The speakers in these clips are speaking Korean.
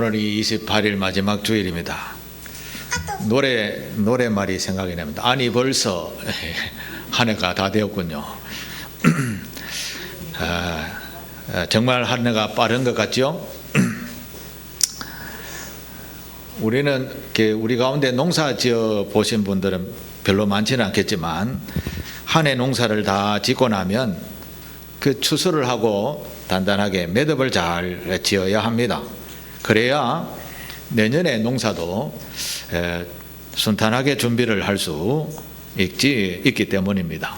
오늘이 28일 마지막 주일입니다. 노래말이 생각이 납니다. 아니 벌써 한 해가 다 되었군요. 정말 한 해가 빠른 것 같죠? 우리는 우리 가운데 농사 지어 보신 분들은 별로 많지는 않겠지만 한 해 농사를 다 짓고 나면 그 추수를 하고 단단하게 매듭을 잘 지어야 합니다. 그래야 내년에 농사도 순탄하게 준비를 할 수 있기 때문입니다.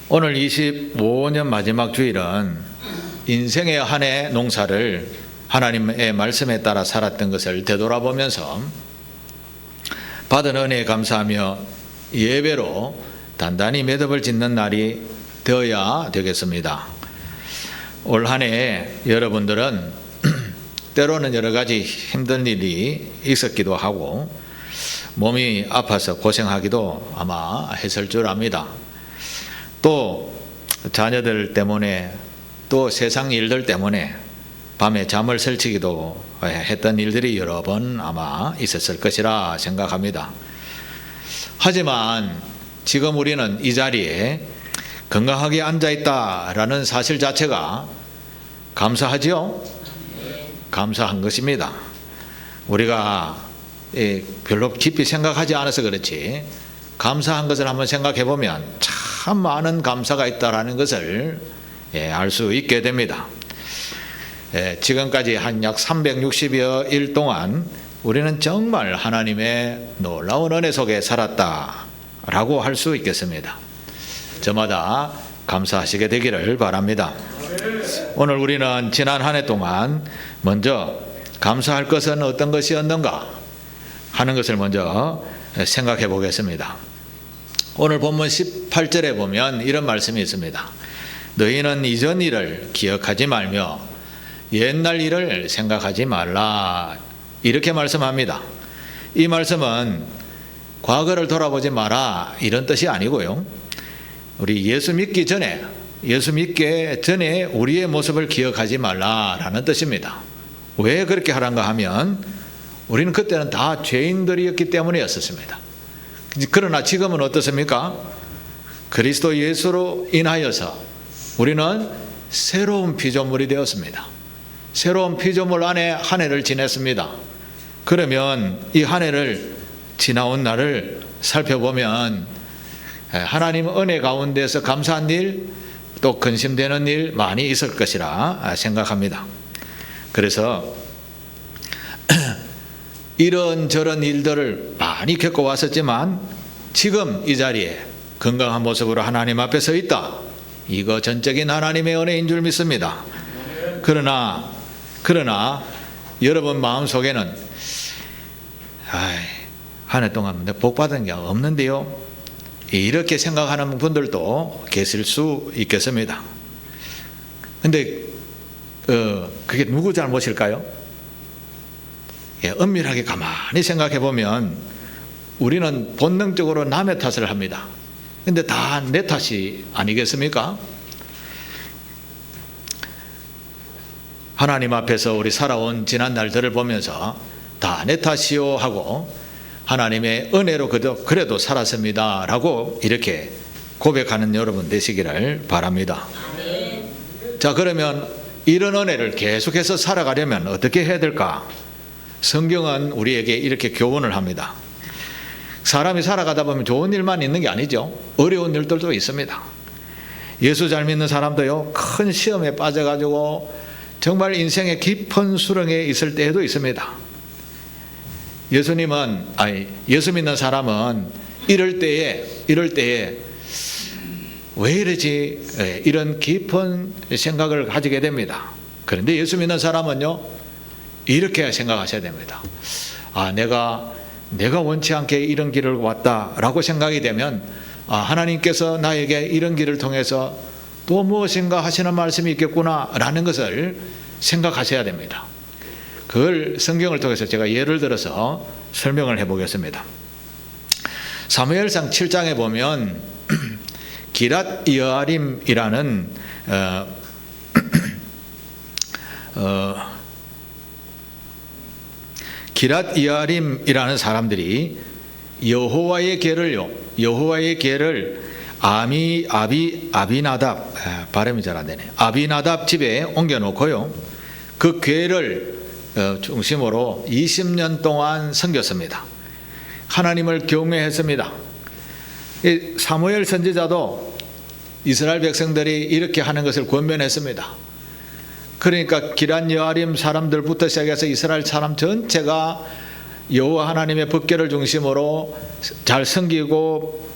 오늘 25년 마지막 주일은 인생의 한 해 농사를 하나님의 말씀에 따라 살았던 것을 되돌아보면서 받은 은혜에 감사하며 예배로 단단히 매듭을 짓는 날이 되어야 되겠습니다. 올 한 해 여러분들은 때로는 여러 가지 힘든 일이 있었기도 하고 몸이 아파서 고생하기도 아마 했을 줄 압니다. 또 자녀들 때문에 또 세상 일들 때문에 밤에 잠을 설치기도 했던 일들이 여러 번 아마 있었을 것이라 생각합니다. 하지만 지금 우리는 이 자리에 건강하게 앉아있다라는 사실 자체가 감사하지요? 감사한 것입니다. 우리가 별로 깊이 생각하지 않아서 그렇지 감사한 것을 한번 생각해 보면 참 많은 감사가 있다라는 것을 알 수 있게 됩니다. 지금까지 한 약 360여 일 동안 우리는 정말 하나님의 놀라운 은혜 속에 살았다라고 할 수 있겠습니다. 저마다 감사하시게 되기를 바랍니다. 오늘 우리는 지난 한 해 동안 먼저 감사할 것은 어떤 것이었는가 하는 것을 먼저 생각해 보겠습니다. 오늘 본문 18절에 보면 이런 말씀이 있습니다. 너희는 이전 일을 기억하지 말며 옛날 일을 생각하지 말라, 이렇게 말씀합니다. 이 말씀은 과거를 돌아보지 마라 이런 뜻이 아니고요, 우리 예수 믿기 전에 우리의 모습을 기억하지 말라라는 뜻입니다. 왜 그렇게 하란가 하면 우리는 그때는 다 죄인들이었기 때문이었습니다. 그러나 지금은 어떻습니까? 그리스도 예수로 인하여서 우리는 새로운 피조물이 되었습니다. 새로운 피조물 안에 한 해를 지냈습니다. 그러면 이 한 해를 지나온 날을 살펴보면 하나님 은혜 가운데서 감사한 일, 또 근심되는 일 많이 있을 것이라 생각합니다. 그래서 이런저런 일들을 많이 겪어왔었지만 지금 이 자리에 건강한 모습으로 하나님 앞에 서 있다, 이거 전적인 하나님의 은혜인 줄 믿습니다. 그러나 여러분 마음속에는 한 해 동안 복 받은 게 없는데요, 이렇게 생각하는 분들도 계실 수 있겠습니다. 근데 그게 누구 잘못일까요? 엄밀하게 가만히 생각해 보면 우리는 본능적으로 남의 탓을 합니다. 근데 다 내 탓이 아니겠습니까? 하나님 앞에서 우리 살아온 지난 날들을 보면서 다 내 탓이요 하고 하나님의 은혜로 그래도 살았습니다 라고 이렇게 고백하는 여러분 되시기를 바랍니다. 자, 그러면 이런 은혜를 계속해서 살아가려면 어떻게 해야 될까? 성경은 우리에게 이렇게 교훈을 합니다. 사람이 살아가다 보면 좋은 일만 있는 게 아니죠. 어려운 일들도 있습니다. 예수 잘 믿는 사람도요, 큰 시험에 빠져가지고 정말 인생의 깊은 수렁에 있을 때에도 있습니다. 예수 믿는 사람은 이럴 때에 왜 이러지? 이런 깊은 생각을 가지게 됩니다. 그런데 예수 믿는 사람은요, 이렇게 생각하셔야 됩니다. 내가 원치 않게 이런 길을 왔다라고 생각이 되면 하나님께서 나에게 이런 길을 통해서 또 무엇인가 하시는 말씀이 있겠구나라는 것을 생각하셔야 됩니다. 그걸 성경을 통해서 제가 예를 들어서 설명을 해보겠습니다. 사무엘상 7장에 보면 기랏 여아림이라는 기랏 이아림이라는 사람들이 여호와의 궤를 아비나답, 발음이 잘 안 되네. 아비나답 집에 옮겨놓고요. 그 궤를 중심으로 20년 동안 섬겼습니다. 하나님을 경외했습니다. 사무엘 선지자도 이스라엘 백성들이 이렇게 하는 것을 권면했습니다. 그러니까 기럇 여아림 사람들부터 시작해서 이스라엘 사람 전체가 여호와 하나님의 법궤를 중심으로 잘 섬기고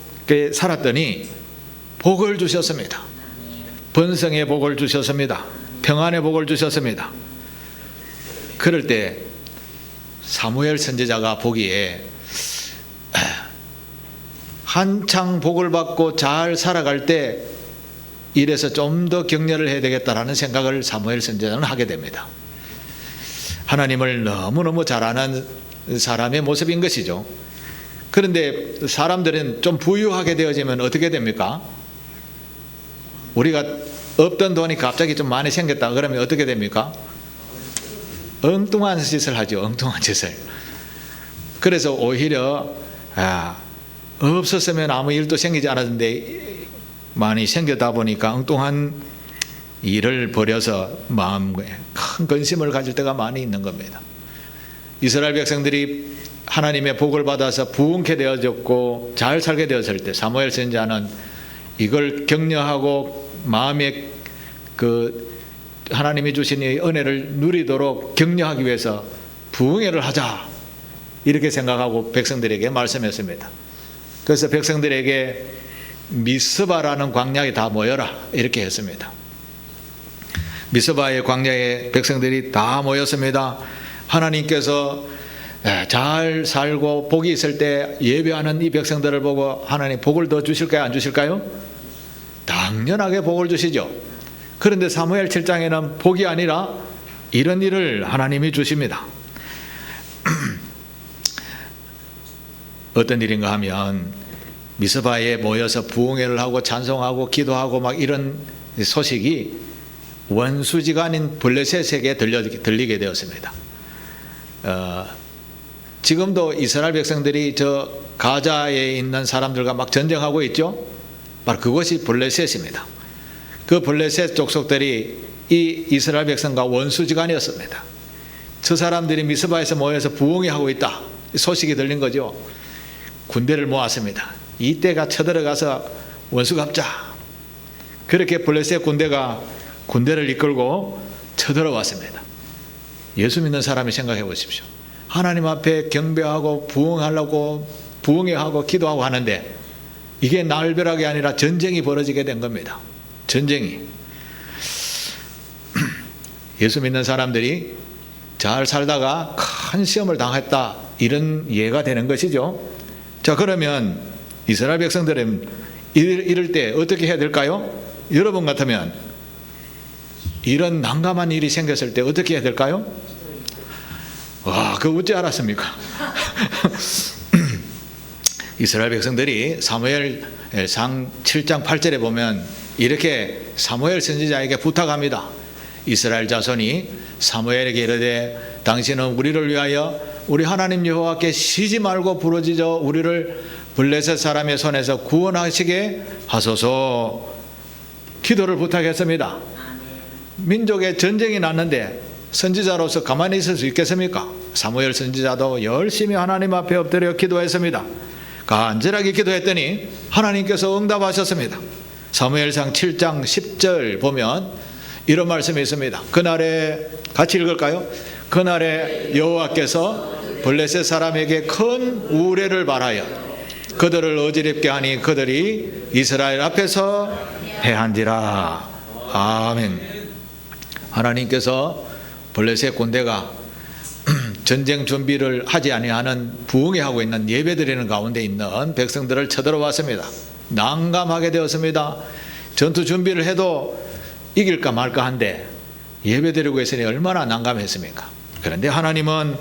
살았더니 복을 주셨습니다. 번성의 복을 주셨습니다. 평안의 복을 주셨습니다. 그럴 때 사무엘 선지자가 보기에 한창 복을 받고 잘 살아갈 때 이래서 좀 더 격려를 해야 되겠다라는 생각을 사무엘 선지자는 하게 됩니다. 하나님을 너무너무 잘 아는 사람의 모습인 것이죠. 그런데 사람들은 좀 부유하게 되어지면 어떻게 됩니까? 우리가 없던 돈이 갑자기 좀 많이 생겼다 그러면 어떻게 됩니까? 엉뚱한 짓을 하죠. 엉뚱한 짓을. 그래서 오히려 없었으면 아무 일도 생기지 않았는데 많이 생겼다 보니까 엉뚱한 일을 벌여서 마음에 큰 근심을 가질 때가 많이 있는 겁니다. 이스라엘 백성들이 하나님의 복을 받아서 부흥케 되어졌고 잘 살게 되었을 때 사무엘 선지자는 이걸 격려하고 마음에 하나님이 주신 이 은혜를 누리도록 격려하기 위해서 부흥회를 하자 이렇게 생각하고 백성들에게 말씀했습니다. 그래서 백성들에게 미스바라는 광야에 다 모여라 이렇게 했습니다. 미스바의 광야에 백성들이 다 모였습니다. 하나님께서 잘 살고 복이 있을 때 예배하는 이 백성들을 보고 하나님 복을 더 주실까요? 안 주실까요? 당연하게 복을 주시죠. 그런데 사무엘 7장에는 복이 아니라 이런 일을 하나님이 주십니다. 어떤 일인가 하면 미스바에 모여서 부흥회를 하고 찬송하고 기도하고 막 이런 소식이 원수지간인 블레셋에게 들리게 되었습니다. 지금도 이스라엘 백성들이 저 가자에 있는 사람들과 막 전쟁하고 있죠. 바로 그것이 블레셋입니다. 그 블레셋 족속들이 이 이스라엘 백성과 원수지간이었습니다. 저 사람들이 미스바에서 모여서 부흥회 하고 있다 소식이 들린 거죠. 군대를 모았습니다. 이때가 쳐들어가서 원수 갚자. 그렇게 블레셋 군대가 군대를 이끌고 쳐들어왔습니다. 예수 믿는 사람이 생각해 보십시오. 하나님 앞에 경배하고 부흥하려고 부흥회하고 기도하고 하는데 이게 날벼락이 아니라 전쟁이 벌어지게 된 겁니다. 전쟁이. 예수 믿는 사람들이 잘 살다가 큰 시험을 당했다 이런 예가 되는 것이죠. 자, 그러면 이스라엘 백성들은 이럴 때 어떻게 해야 될까요? 여러분 같으면 이런 난감한 일이 생겼을 때 어떻게 해야 될까요? 와, 그거 어찌 알았습니까? 이스라엘 백성들이 사무엘상 7장 8절에 보면 이렇게 사무엘 선지자에게 부탁합니다. 이스라엘 자손이 사무엘에게 이르되 당신은 우리를 위하여 우리 하나님 여호와께 쉬지 말고 부르짖어 우리를 블레셋 사람의 손에서 구원하시게 하소서. 기도를 부탁했습니다. 민족의 전쟁이 났는데 선지자로서 가만히 있을 수 있겠습니까? 사무엘 선지자도 열심히 하나님 앞에 엎드려 기도했습니다. 간절하게 기도했더니 하나님께서 응답하셨습니다. 사무엘상 7장 10절 보면 이런 말씀이 있습니다. 그날에 같이 읽을까요? 그날에 여호와께서 블레셋 사람에게 큰 우레를 발하여 그들을 어지럽게 하니 그들이 이스라엘 앞에서 패한지라. 아멘. 하나님께서 블레셋 군대가 전쟁 준비를 하지 아니하는 부흥회 하고 있는 예배드리는 가운데 있는 백성들을 쳐들어왔습니다. 난감하게 되었습니다. 전투 준비를 해도 이길까 말까 한데 예배드리고 있으니 얼마나 난감했습니까? 그런데 하나님은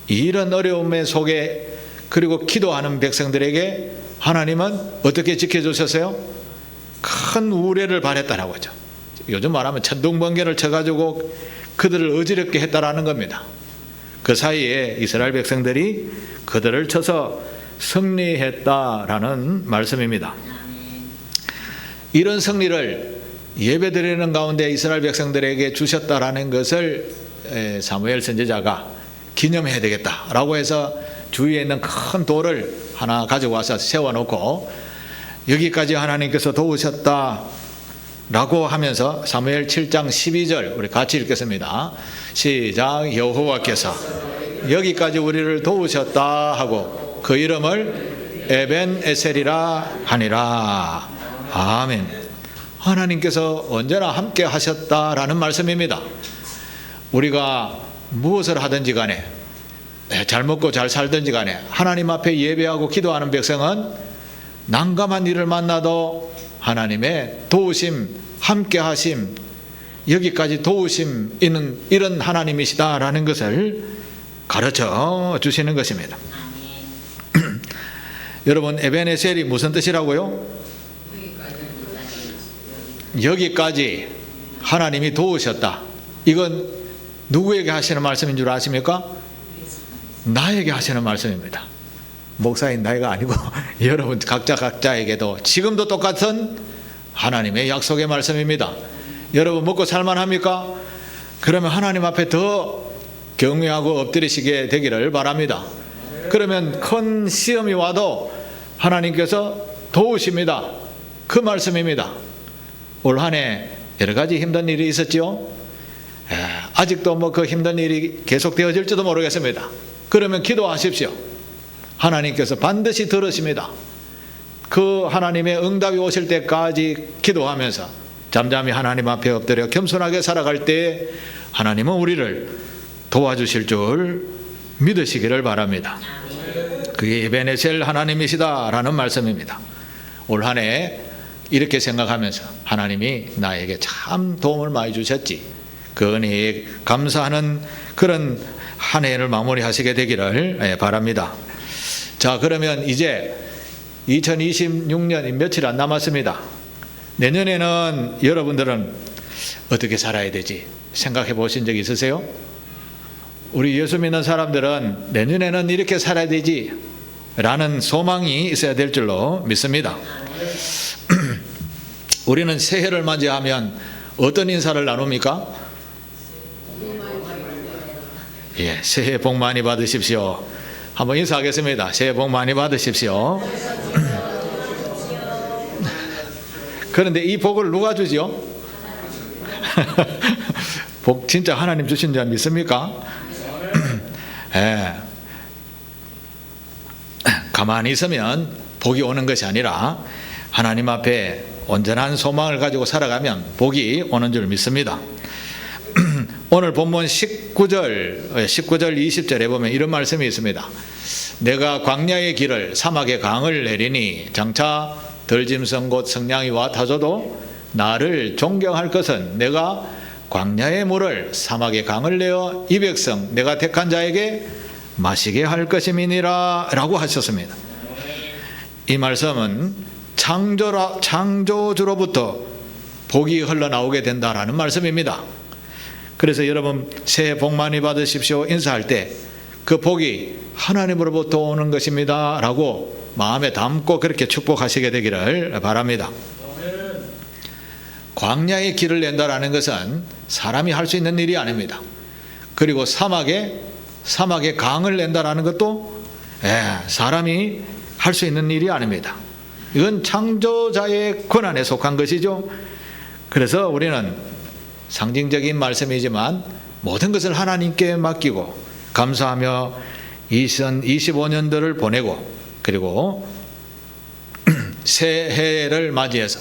이런 어려움의 속에 그리고 기도하는 백성들에게 하나님은 어떻게 지켜주셨어요? 큰 우레를 발했다라고 하죠. 요즘 말하면 천둥번개를 쳐가지고 그들을 어지럽게 했다라는 겁니다. 그 사이에 이스라엘 백성들이 그들을 쳐서 승리했다라는 말씀입니다. 이런 승리를 예배드리는 가운데 이스라엘 백성들에게 주셨다라는 것을 사무엘 선지자가 기념해야 되겠다라고 해서 주위에 있는 큰 돌을 하나 가지고 와서 세워놓고 여기까지 하나님께서 도우셨다 라고 하면서 사무엘 7장 12절 우리 같이 읽겠습니다. 시작. 여호와께서 여기까지 우리를 도우셨다 하고 그 이름을 에벤에셀이라 하니라. 아멘. 하나님께서 언제나 함께 하셨다라는 말씀입니다. 우리가 무엇을 하든지 간에 잘 먹고 잘 살든지 간에 하나님 앞에 예배하고 기도하는 백성은 난감한 일을 만나도 하나님의 도우심, 함께하심, 여기까지 도우심 있는 이런 하나님이시다라는 것을 가르쳐 주시는 것입니다. 여러분, 에벤에셀이 무슨 뜻이라고요? 여기까지 하나님이 도우셨다. 이건 누구에게 하시는 말씀인 줄 아십니까? 나에게 하시는 말씀입니다. 목사인 나이가 아니고 여러분 각자에게도 지금도 똑같은 하나님의 약속의 말씀입니다. 여러분 먹고 살만합니까? 그러면 하나님 앞에 더 경외하고 엎드리시게 되기를 바랍니다. 그러면 큰 시험이 와도 하나님께서 도우십니다. 그 말씀입니다. 올 한 해 여러 가지 힘든 일이 있었죠. 아직도 그 힘든 일이 계속되어질지도 모르겠습니다. 그러면 기도하십시오. 하나님께서 반드시 들으십니다. 그 하나님의 응답이 오실 때까지 기도하면서 잠잠히 하나님 앞에 엎드려 겸손하게 살아갈 때 하나님은 우리를 도와주실 줄 믿으시기를 바랍니다. 그게 에벤에셀 하나님이시다라는 말씀입니다. 올 한 해 이렇게 생각하면서 하나님이 나에게 참 도움을 많이 주셨지, 그 은혜에 감사하는 그런 한 해를 마무리하시게 되기를 바랍니다. 자, 그러면 이제 2026년이 며칠 안 남았습니다. 내년에는 여러분들은 어떻게 살아야 되지 생각해 보신 적 있으세요? 우리 예수 믿는 사람들은 내년에는 이렇게 살아야 되지 라는 소망이 있어야 될 줄로 믿습니다. 우리는 새해를 맞이하면 어떤 인사를 나눕니까? 예, 새해 복 많이 받으십시오. 한번 인사하겠습니다. 새해 복 많이 받으십시오. 그런데 이 복을 누가 주죠? 복 진짜 하나님 주신 줄 믿습니까? 예. 가만히 있으면 복이 오는 것이 아니라 하나님 앞에 온전한 소망을 가지고 살아가면 복이 오는 줄 믿습니다. 오늘 본문 19절 20절에 보면 이런 말씀이 있습니다. 내가 광야의 길을 사막의 강을 내리니 장차 들짐승 곧 성냥이와 타조도 나를 존경할 것은 내가 광야의 물을 사막의 강을 내어 이 백성 내가 택한 자에게 마시게 할 것임이니라 라고 하셨습니다. 이 말씀은 창조주로부터 복이 흘러나오게 된다라는 말씀입니다. 그래서 여러분 새해 복 많이 받으십시오 인사할 때 그 복이 하나님으로부터 오는 것입니다 라고 마음에 담고 그렇게 축복하시게 되기를 바랍니다. 광야의 길을 낸다라는 것은 사람이 할 수 있는 일이 아닙니다. 그리고 사막에 강을 낸다라는 것도 사람이 할 수 있는 일이 아닙니다. 이건 창조자의 권한에 속한 것이죠. 그래서 우리는 상징적인 말씀이지만 모든 것을 하나님께 맡기고 감사하며 2025년도를 보내고 그리고 새해를 맞이해서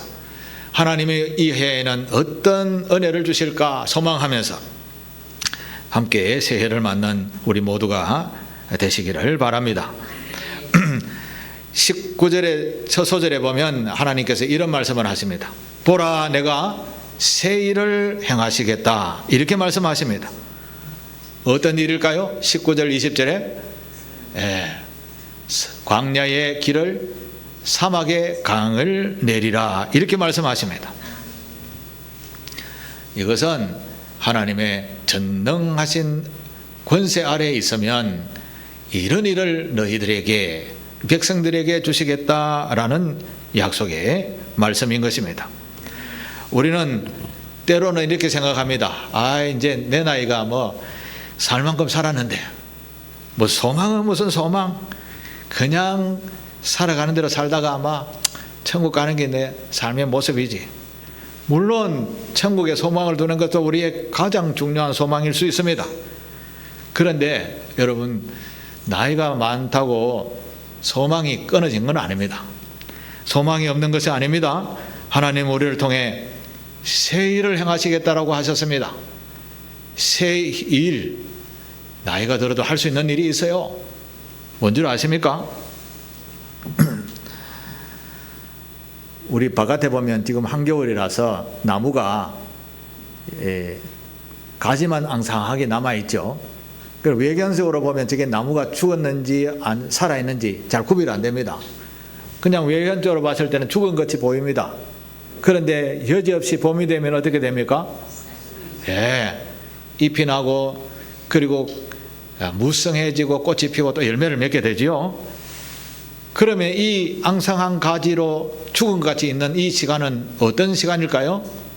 하나님의 이 해에는 어떤 은혜를 주실까 소망하면서 함께 새해를 맞는 우리 모두가 되시기를 바랍니다. 19절의 첫 소절에 보면 하나님께서 이런 말씀을 하십니다. 보라 내가 새 일을 행하시겠다 이렇게 말씀하십니다. 어떤 일일까요? 19절 20절에 광야의 길을 사막의 강을 내리라 이렇게 말씀하십니다. 이것은 하나님의 전능하신 권세 아래에 있으면 이런 일을 너희들에게 백성들에게 주시겠다라는 약속의 말씀인 것입니다. 우리는 때로는 이렇게 생각합니다. 이제 내 나이가 살 만큼 살았는데 소망은 무슨 소망? 그냥 살아가는 대로 살다가 아마 천국 가는 게 내 삶의 모습이지. 물론 천국에 소망을 두는 것도 우리의 가장 중요한 소망일 수 있습니다. 그런데 여러분, 나이가 많다고 소망이 끊어진 건 아닙니다. 소망이 없는 것이 아닙니다. 하나님 우리를 통해 새 일을 행하시겠다라고 하셨습니다. 새 일, 나이가 들어도 할 수 있는 일이 있어요. 뭔 줄 아십니까? 우리 바깥에 보면 지금 한겨울이라서 나무가 가지만 앙상하게 남아있죠. 외견적으로 보면 저게 나무가 죽었는지 살아있는지 잘 구별 안 됩니다. 그냥 외견적으로 봤을 때는 죽은 것이 보입니다. 그런데 여지없이 봄이 되면 어떻게 됩니까? 잎이 나고 그리고 무성해지고 꽃이 피고 또 열매를 맺게 되지요. 그러면 이 앙상한 가지로 죽은 것 같이 있는 이 시간은 어떤 시간일까요?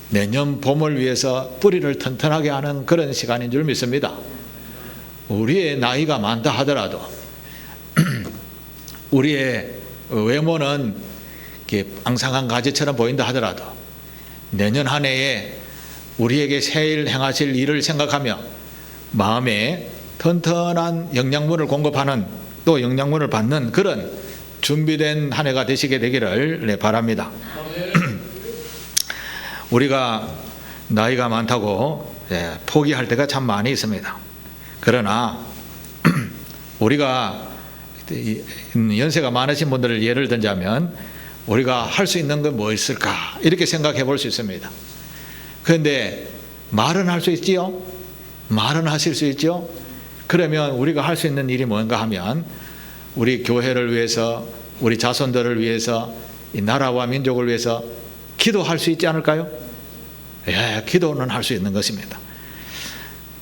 내년 봄을 위해서 뿌리를 튼튼하게 하는 그런 시간인 줄 믿습니다. 우리의 나이가 많다 하더라도 우리의 외모는 앙상한 가지처럼 보인다 하더라도 내년 한 해에 우리에게 새 일 행하실 일을 생각하며 마음에 튼튼한 영양분을 공급하는 또 영양분을 받는 그런 준비된 한 해가 되시게 되기를 바랍니다. 우리가 나이가 많다고 포기할 때가 참 많이 있습니다. 그러나 우리가 연세가 많으신 분들을 예를 들자면 우리가 할 수 있는 건 뭐 있을까 이렇게 생각해 볼 수 있습니다. 그런데 말은 할 수 있지요? 말은 하실 수 있죠? 그러면 우리가 할 수 있는 일이 뭔가 하면 우리 교회를 위해서, 우리 자손들을 위해서, 이 나라와 민족을 위해서 기도할 수 있지 않을까요? 기도는 할 수 있는 것입니다.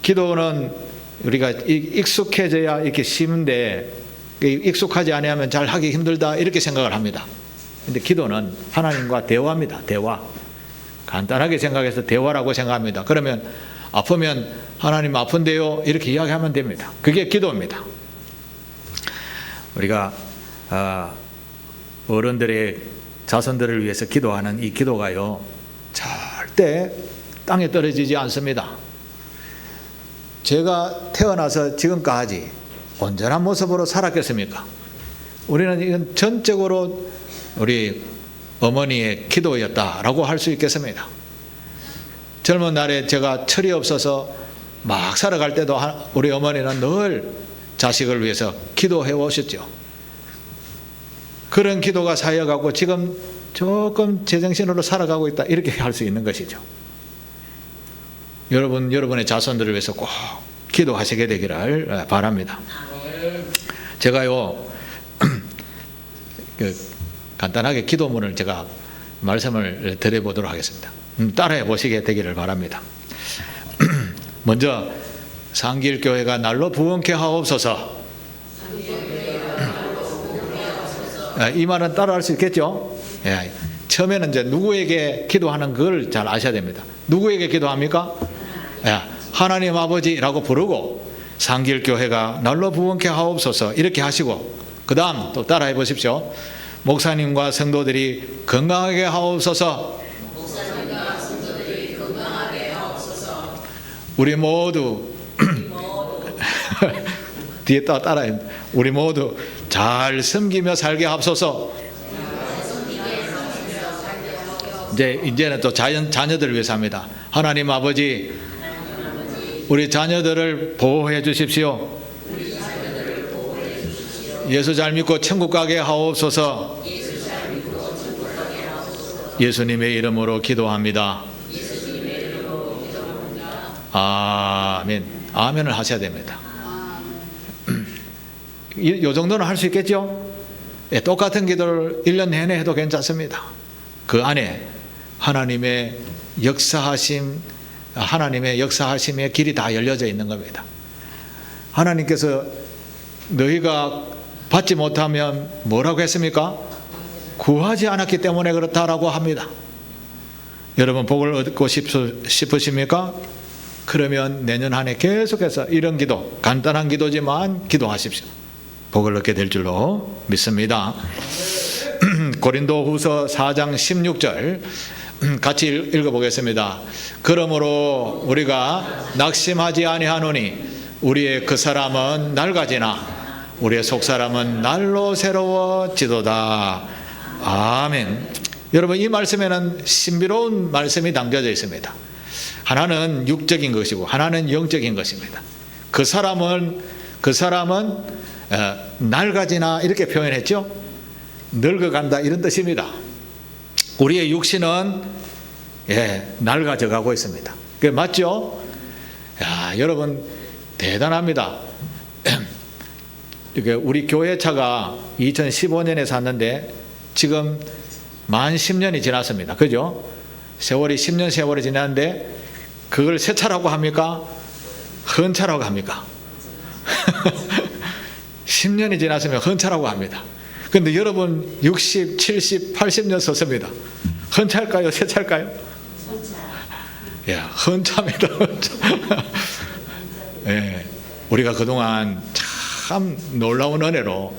기도는 우리가 익숙해져야 이렇게 쉬운데 익숙하지 않으면 잘 하기 힘들다 이렇게 생각을 합니다. 근데 기도는 하나님과 대화입니다. 대화. 간단하게 생각해서 대화라고 생각합니다. 그러면 아프면 하나님 아픈데요 이렇게 이야기하면 됩니다. 그게 기도입니다. 우리가 어른들의 자손들을 위해서 기도하는 이 기도가요 절대 땅에 떨어지지 않습니다. 제가 태어나서 지금까지 온전한 모습으로 살았겠습니까? 우리는 이건 전적으로 우리 어머니의 기도였다라고 할 수 있겠습니다. 젊은 날에 제가 철이 없어서 막 살아갈 때도 우리 어머니는 늘 자식을 위해서 기도해 오셨죠. 그런 기도가 쌓여가고 지금 조금 제정신으로 살아가고 있다 이렇게 할 수 있는 것이죠. 여러분의 자손들을 위해서 꼭 기도하시게 되기를 바랍니다. 제가요 간단하게 기도문을 제가 말씀을 드려보도록 하겠습니다. 따라해 보시게 되기를 바랍니다. 먼저 상길교회가 날로 부흥케 하옵소서. 이 말은 따라할 수 있겠죠? 처음에는 이제 누구에게 기도하는 걸 잘 아셔야 됩니다. 누구에게 기도합니까? 하나님 아버지라고 부르고 상길교회가 날로 부흥케 하옵소서 이렇게 하시고 그 다음 또 따라해 보십시오. 목사님과 성도들이 건강하게 하옵소서. 우리 모두 뒤에 따라해. 우리 모두 잘 섬기며 살게 하옵소서. 이제는 또 자녀들을 위해서 합니다. 하나님 아버지, 우리 자녀들을 보호해 주십시오. 예수 잘 믿고 천국 가게 하옵소서. 예수님의 이름으로 기도합니다. 아멘. 아멘을 하셔야 됩니다. 이 정도는 할 수 있겠죠? 똑같은 기도를 1년 내내 해도 괜찮습니다. 그 안에 하나님의 역사하심, 하나님의 역사하심의 길이 다 열려져 있는 겁니다. 하나님께서 너희가 받지 못하면 뭐라고 했습니까? 구하지 않았기 때문에 그렇다라고 합니다. 여러분 복을 얻고 싶으십니까? 그러면 내년 한 해 계속해서 이런 기도, 간단한 기도지만 기도하십시오. 복을 얻게 될 줄로 믿습니다. 고린도후서 4장 16절 같이 읽어보겠습니다. 그러므로 우리가 낙심하지 아니하노니 우리의 그 사람은 낡아지나 우리의 속사람은 날로 새로워지도다. 아멘. 여러분 이 말씀에는 신비로운 말씀이 담겨져 있습니다. 하나는 육적인 것이고 하나는 영적인 것입니다. 그 사람은 낡아지나 이렇게 표현했죠. 늙어간다 이런 뜻입니다. 우리의 육신은 낡아져 가고 있습니다. 그게 맞죠? 야, 여러분 대단합니다. 우리 교회 차가 2015년에 샀는데 지금 만 10년이 지났습니다. 그죠? 세월이 10년 세월이 지났는데 그걸 새 차라고 합니까? 헌 차라고 합니까? 10년이 지났으면 헌 차라고 합니다. 그런데 여러분 60, 70, 80년 썼습니다. 헌 차일까요? 새 차일까요? 헌 차입니다. 우리가 그동안 참 놀라운 은혜로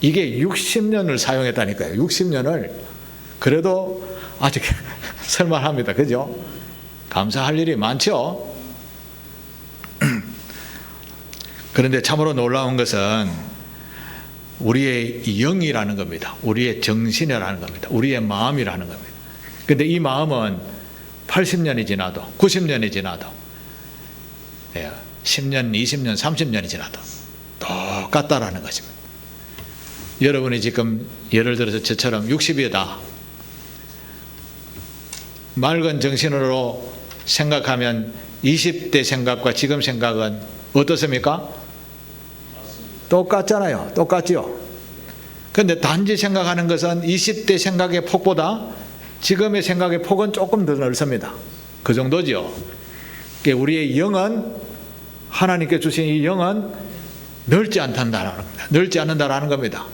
이게 60년을 사용했다니까요. 60년을. 그래도 아직 설만합니다. 그죠? 감사할 일이 많죠? 그런데 참으로 놀라운 것은 우리의 영이라는 겁니다. 우리의 정신이라는 겁니다. 우리의 마음이라는 겁니다. 그런데 이 마음은 80년이 지나도 90년이 지나도 10년, 20년, 30년이 지나도 똑같다라는 것입니다. 여러분이 지금 예를 들어서 저처럼 60이다. 맑은 정신으로 생각하면 20대 생각과 지금 생각은 어떻습니까? 똑같잖아요. 똑같죠? 그런데 단지 생각하는 것은 20대 생각의 폭보다 지금의 생각의 폭은 조금 더 넓습니다. 그 정도죠. 우리의 영은 하나님께 주신 이 영은 넓지 않는다라는 겁니다. 넓지 않는다라는 겁니다.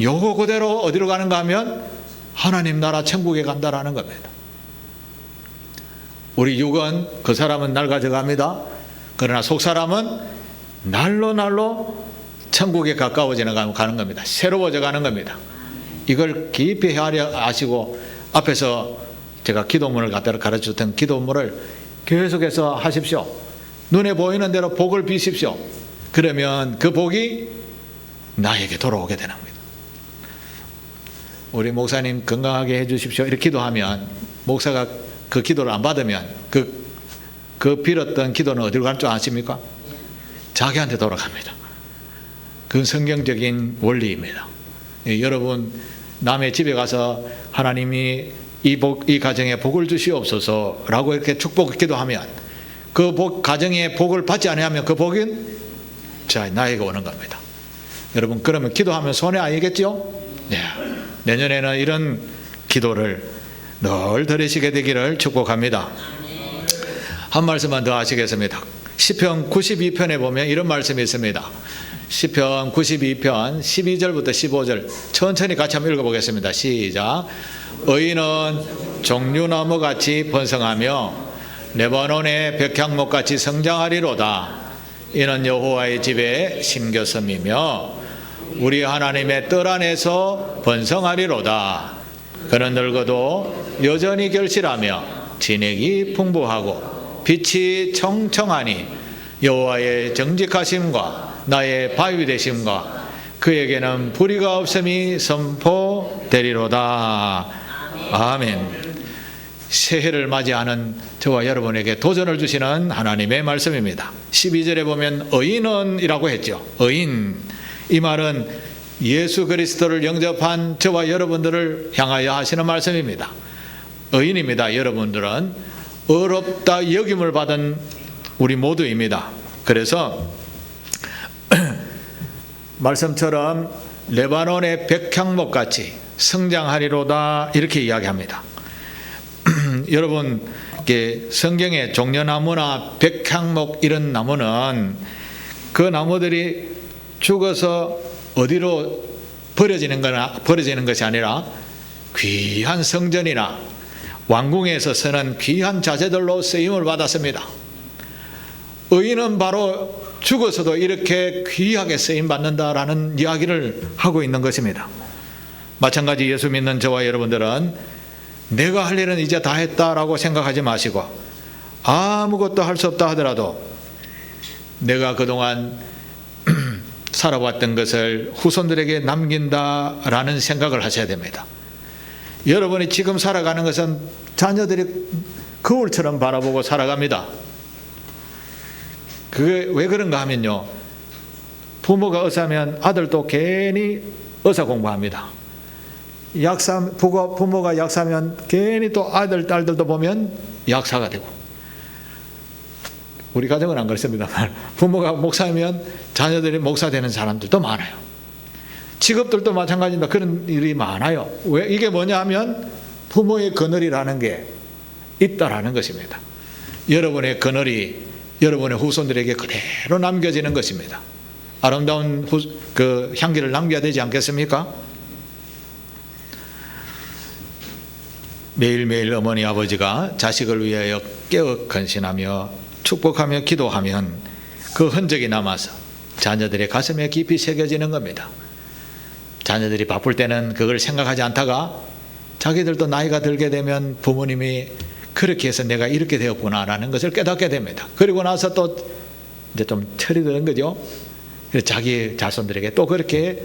요거 그대로 어디로 가는가 하면 하나님 나라 천국에 간다라는 겁니다. 우리 육은 그 사람은 낡아져 갑니다. 그러나 속 사람은 날로 천국에 가까워지는 가는 겁니다. 새로워져 가는 겁니다. 이걸 깊이 헤아려 아시고 앞에서 제가 기도문을 갖다 가르쳤던 기도문을 계속해서 하십시오. 눈에 보이는 대로 복을 비십시오. 그러면 그 복이 나에게 돌아오게 되는 겁니다. 우리 목사님 건강하게 해주십시오. 이렇게 기도하면 목사가 그 기도를 안 받으면 그 빌었던 기도는 어디로 갈 줄 아십니까? 자기한테 돌아갑니다. 그건 성경적인 원리입니다. 여러분 남의 집에 가서 하나님이 이 가정에 복을 주시옵소서라고 이렇게 축복 기도하면 그 가정에 복을 받지 않으면 그 복은 나에게 오는 겁니다. 여러분 그러면 기도하면 손해 아니겠죠? 네. 내년에는 이런 기도를 늘 들으시게 되기를 축복합니다. 한 말씀만 더 하시겠습니다. 시편 92편에 보면 이런 말씀이 있습니다. 시편 92편 12절부터 15절 천천히 같이 한번 읽어보겠습니다. 시작. 의인은 종류나무같이 번성하며 레바논의 백향목같이 성장하리로다. 이는 여호와의 집에 심겼음이며 우리 하나님의 뜰 안에서 번성하리로다. 그는 늙어도 여전히 결실하며 진액이 풍부하고 빛이 청청하니 여호와의 정직하심과 나의 바위 되심과 그에게는 불의가 없음이 선포되리로다. 아멘. 새해를 맞이하는 저와 여러분에게 도전을 주시는 하나님의 말씀입니다. 12절에 보면 의인은이라고 했죠. 의인. 이 말은 예수 그리스도를 영접한 저와 여러분들을 향하여 하시는 말씀입니다. 의인입니다. 여러분들은 어렵다 여김을 받은 우리 모두입니다. 그래서 말씀처럼 레바논의 백향목같이 성장하리로다 이렇게 이야기합니다. 여러분 성경의 종려나무나 백향목 이런 나무는 그 나무들이 죽어서 어디로 버려지는 것이 아니라 귀한 성전이나 왕궁에서 쓰는 귀한 자재들로 쓰임을 받았습니다. 의인은 바로 죽어서도 이렇게 귀하게 쓰임 받는다라는 이야기를 하고 있는 것입니다. 마찬가지 예수 믿는 저와 여러분들은 내가 할 일은 이제 다 했다라고 생각하지 마시고, 아무것도 할 수 없다 하더라도 내가 그동안 살아왔던 것을 후손들에게 남긴다라는 생각을 하셔야 됩니다. 여러분이 지금 살아가는 것은 자녀들이 거울처럼 바라보고 살아갑니다. 그게 왜 그런가 하면요, 부모가 의사면 아들도 괜히 의사 공부합니다. 부모가 약사면 괜히 또 아들, 딸들도 보면 약사가 되고, 우리 가정은 안 그렇습니다만 부모가 목사면 자녀들이 목사 되는 사람들도 많아요. 직업들도 마찬가지입니다. 그런 일이 많아요. 왜? 이게 뭐냐 하면 부모의 그늘이라는 게 있다라는 것입니다. 여러분의 그늘이 여러분의 후손들에게 그대로 남겨지는 것입니다. 아름다운 그 향기를 남겨야 되지 않겠습니까? 매일매일 어머니 아버지가 자식을 위하여 깨어 헌신하며 축복하며 기도하면 그 흔적이 남아서 자녀들의 가슴에 깊이 새겨지는 겁니다. 자녀들이 바쁠 때는 그걸 생각하지 않다가 자기들도 나이가 들게 되면 부모님이 그렇게 해서 내가 이렇게 되었구나라는 것을 깨닫게 됩니다. 그리고 나서 또 이제 좀 철이 드는 거죠. 자기 자손들에게 또 그렇게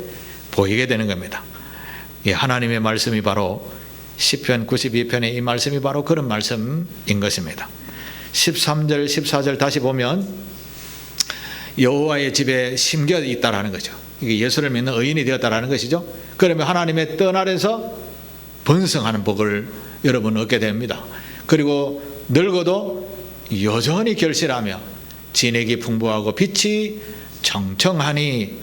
보이게 되는 겁니다. 하나님의 말씀이 바로 시편 92편의 이 말씀이 바로 그런 말씀인 것입니다. 13절 14절 다시 보면 여호와의 집에 심겨 있다라는 거죠. 이게 예수를 믿는 의인이 되었다라는 것이죠. 그러면 하나님의 뜰 아래서 번성하는 복을 여러분 얻게 됩니다. 그리고 늙어도 여전히 결실하며 진액이 풍부하고 빛이 청청하니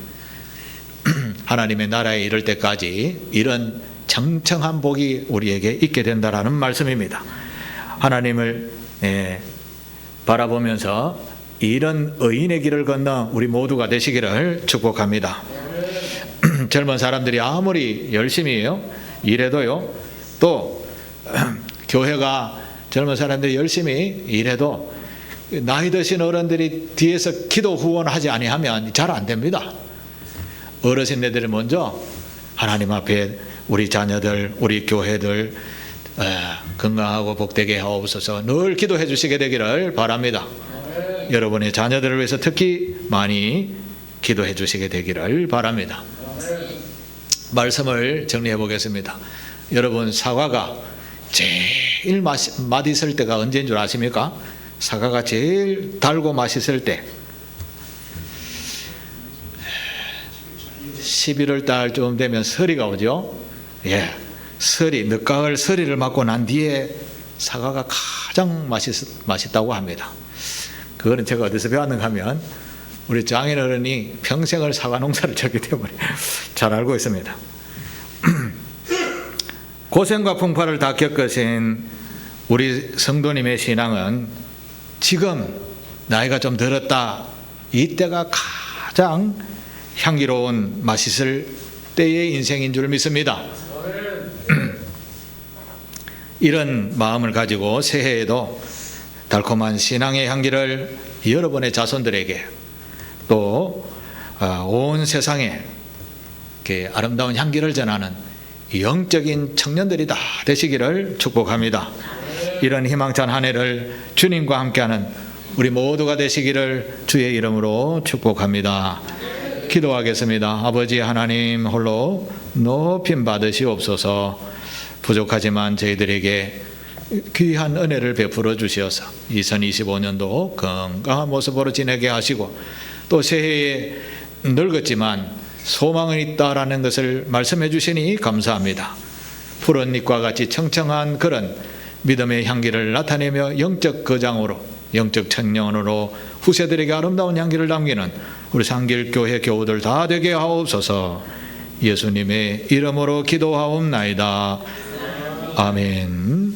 하나님의 나라에 이를 때까지 이런 청청한 복이 우리에게 있게 된다라는 말씀입니다. 하나님을 바라보면서 이런 의인의 길을 건너 우리 모두가 되시기를 축복합니다. 젊은 사람들이 아무리 열심히 일해도요, 또 교회가 젊은 사람들이 열심히 일해도 나이 드신 어른들이 뒤에서 기도 후원하지 아니하면 잘 안 됩니다. 어르신네들이 먼저 하나님 앞에 우리 자녀들, 우리 교회들 건강하고 복되게 하옵소서 늘 기도해 주시게 되기를 바랍니다. 여러분의 자녀들을 위해서 특히 많이 기도해 주시게 되기를 바랍니다. 말씀을 정리해 보겠습니다. 여러분, 사과가 제일 맛있을 때가 언제인 줄 아십니까? 사과가 제일 달고 맛있을 때 11월 달쯤 되면 서리가 오죠. 늦가을 서리를 맞고 난 뒤에 사과가 가장 맛있다고 합니다. 그거는 제가 어디서 배웠는가 하면 우리 장인어른이 평생을 사과 농사를 졌기 때문에 잘 알고 있습니다. 고생과 풍파를 다 겪으신 우리 성도님의 신앙은 지금 나이가 좀 들었다, 이때가 가장 향기로운 맛있을 때의 인생인 줄 믿습니다. 이런 마음을 가지고 새해에도 달콤한 신앙의 향기를 여러분의 자손들에게 또 온 세상에 아름다운 향기를 전하는 영적인 청년들이 다 되시기를 축복합니다. 이런 희망찬 한 해를 주님과 함께하는 우리 모두가 되시기를 주의 이름으로 축복합니다. 기도하겠습니다. 아버지 하나님, 홀로 높임 받으시옵소서. 부족하지만 저희들에게 귀한 은혜를 베풀어 주시어서 2025년도 건강한 모습으로 지내게 하시고, 또 새해에 늙었지만 소망은 있다라는 것을 말씀해 주시니 감사합니다. 푸른 잎과 같이 청청한 그런 믿음의 향기를 나타내며 영적 거장으로, 영적 청년으로 후세들에게 아름다운 향기를 남기는 우리 상길교회 교우들 다 되게 하옵소서. 예수님의 이름으로 기도하옵나이다. 아멘.